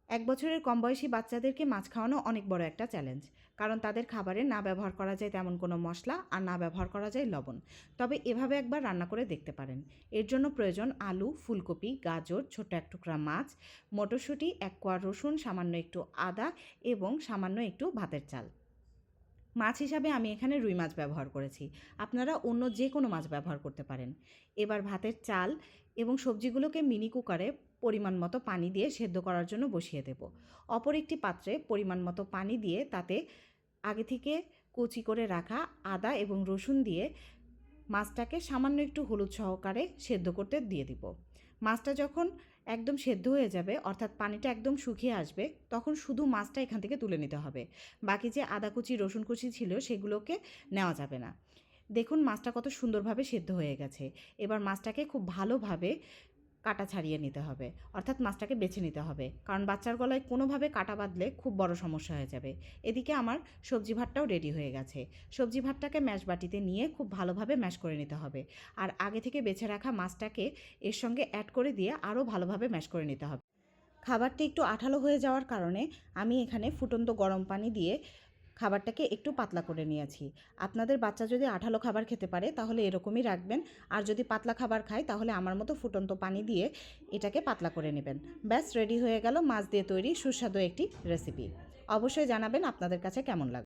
এক বছরের কম বয়সী বাচ্চাদেরকে মাছ খাওয়ানো অনেক বড় একটা চ্যালেঞ্জ, কারণ তাদের খাবারে না ব্যবহার করা যায় তেমন কোনো মশলা আর না ব্যবহার করা যায় লবণ। তবে এভাবে একবার রান্না করে দেখতে পারেন। এর জন্য প্রয়োজন আলু, ফুলকপি, গাজর, ছোট এক টুকরা মাছ, মটরশুঁটি, এক কোয়া রসুন, সামান্য একটু আদা এবং সামান্য একটু ভাতের চাল। মাছ হিসাবে আমি এখানে রুই মাছ ব্যবহার করেছি। আপনারা অন্য যে কোনো মাছ ব্যবহার করতে পারেন। এবার ভাতের চাল এবং সবজিগুলোকে মিনি কুকারে পরিমাণ মতো পানি দিয়ে সেদ্ধ করার জন্য বসিয়ে দেব। অপর একটি পাত্রে পরিমাণ মতো পানি দিয়ে তাতে আগে থেকে কুচি করে রাখা আদা এবং রসুন দিয়ে মাছটাকে সামান্য একটু হলুদ সহকারে সেদ্ধ করতে দিয়ে দিব। মাছটা যখন একদম সেদ্ধ হয়ে যাবে, অর্থাৎ পানিটা একদম শুকিয়ে আসবে, তখন শুধু মাছটা এখান থেকে তুলে নিতে হবে। বাকি যে আদা কুচি রসুন কুচি ছিল সেগুলোকে নেওয়া যাবে না। দেখুন মাছটা কত সুন্দরভাবে সেদ্ধ হয়ে গেছে। এবার মাছটাকে খুব ভালোভাবে কাটা ছাড়িয়ে নিতে হবে, অর্থাৎ মাছটাকে বেছে নিতে হবে, কারণ বাচ্চার গলায় কোনোভাবে কাটা বাঁধলে খুব বড় সমস্যা হয়ে যাবে। এদিকে আমার সবজি ভাতটাও রেডি হয়ে গেছে। সবজি ভাতটাকে ম্যাশ বাটিতে নিয়ে খুব ভালোভাবে ম্যাশ করে নিতে হবে, আর আগে থেকে বেছে রাখা মাছটাকে এর সঙ্গে অ্যাড করে দিয়ে আরও ভালোভাবে ম্যাশ করে নিতে হবে। খাবারটা একটু আঠালো হয়ে যাওয়ার কারণে আমি এখানে ফুটন্ত গরম পানি দিয়ে খাবারটাকে একটু পাতলা করে নিয়েছি। আপনাদের বাচ্চা যদি আঠালো খাবার খেতে পারে তাহলে এরকমই রাখবেন, আর যদি পাতলা খাবার খায় তাহলে আমার মতো ফুটন্ত পানি দিয়ে এটাকে পাতলা করে নেবেন। ব্যাস রেডি হয়ে গেল মাছ দিয়ে তৈরি সুস্বাদু একটি রেসিপি। অবশ্যই জানাবেন আপনাদের কাছে কেমন লাগবে।